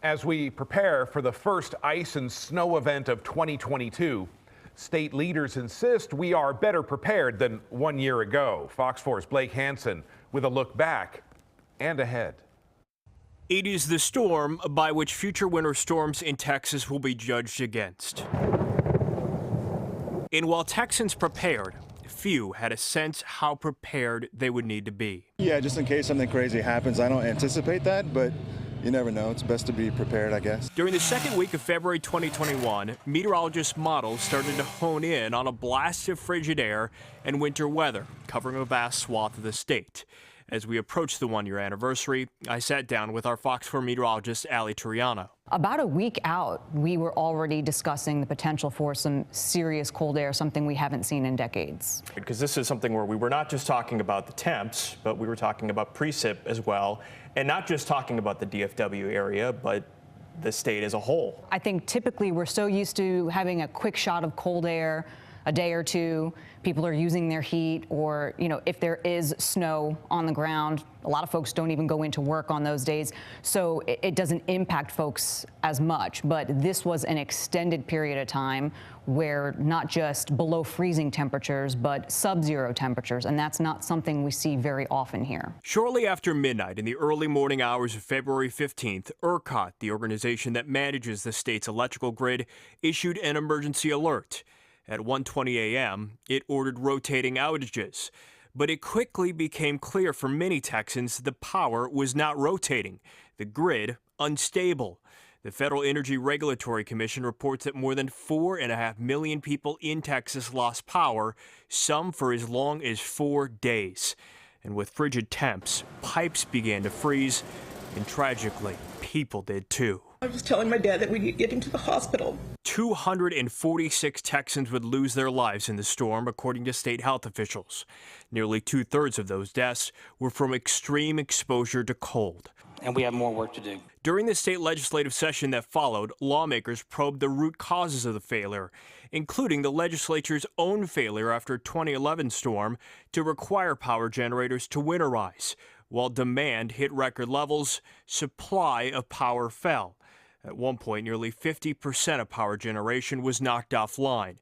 As we prepare for the first ice and snow event of 2022, state leaders insist we are better prepared than 1 year ago. Fox 4's Blake Hanson with a look back and ahead. It is the storm by which future winter storms in Texas will be judged against. And while Texans prepared, few had a sense how prepared they would need to be. Yeah, just in case something crazy happens. I don't anticipate that, but you never know. It's best to be prepared, I guess. During the second week of February 2021, meteorologist models started to hone in on a blast of frigid air and winter weather covering a vast swath of the state. As we approach the one-year anniversary, I sat down with our Fox 4 meteorologist, Ali Turiano. About a week out, we were already discussing the potential for some serious cold air, something we haven't seen in decades. Because this is something where we were not just talking about the temps, but we were talking about precip as well, and not just talking about the DFW area, but the state as a whole. I think typically we're so used to having a quick shot of cold air a day or two. People are using their heat, or, if there is snow on the ground, a lot of folks don't even go into work on those days. So it doesn't impact folks as much. But this was an extended period of time where not just below freezing temperatures, but sub-zero temperatures. And that's not something we see very often here. Shortly after midnight in the early morning hours of February 15th, ERCOT, the organization that manages the state's electrical grid, issued an emergency alert. At 1:20 a.m., it ordered rotating outages. But it quickly became clear for many Texans the power was not rotating, the grid unstable. The Federal Energy Regulatory Commission reports that more than 4.5 million people in Texas lost power, some for as long as 4 days. And with frigid temps, pipes began to freeze, and tragically, people did too. I was telling my dad that we need to get him to the hospital. 246 Texans would lose their lives in the storm, according to state health officials. Nearly 2/3 of those deaths were from extreme exposure to cold. And we have more work to do. During the state legislative session that followed, lawmakers probed the root causes of the failure, including the legislature's own failure after a 2011 storm to require power generators to winterize. While demand hit record levels, supply of power fell. At one point, nearly 50% of power generation was knocked offline.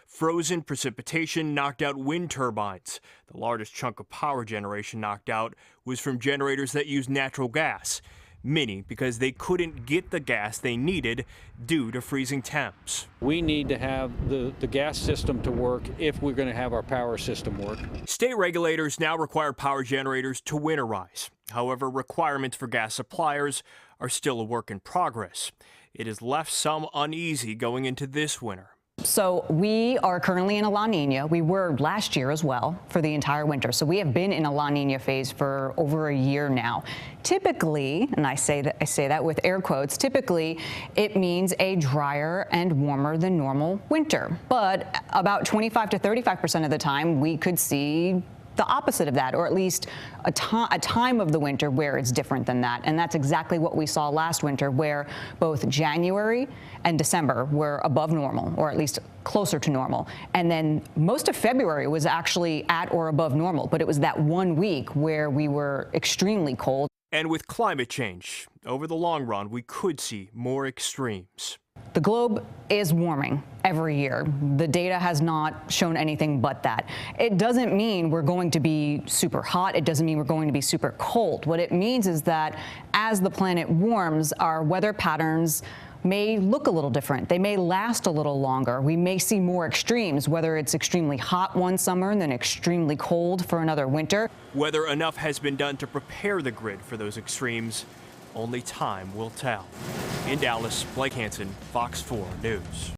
Frozen precipitation knocked out wind turbines. The largest chunk of power generation knocked out was from generators that use natural gas, many because they couldn't get the gas they needed due to freezing temps. We need to have the gas system to work if we're going to have our power system work. State regulators now require power generators to winterize. However, requirements for gas suppliers are still a work in progress. It has left some uneasy going into this winter. So we are currently in a La Nina. We were last year as well for the entire winter. So we have been in a La Nina phase for over a year now. Typically, and I say that with air quotes, typically it means a drier and warmer than normal winter. But about 25 to 35% of the time we could see the opposite of that, or at least a time of the winter where it's different than that. And that's exactly what we saw last winter, where both January and December were above normal, or at least closer to normal. And then most of February was actually at or above normal, but it was that 1 week where we were extremely cold. And with climate change, over the long run, we could see more extremes. The globe is warming every year. The data has not shown anything but that. It doesn't mean we're going to be super hot. It doesn't mean we're going to be super cold. What it means is that as the planet warms, our weather patterns may look a little different. They may last a little longer. We may see more extremes, whether it's extremely hot one summer and then extremely cold for another winter. Whether enough has been done to prepare the grid for those extremes, only time will tell. In Dallas, Blake Hanson, Fox 4 News.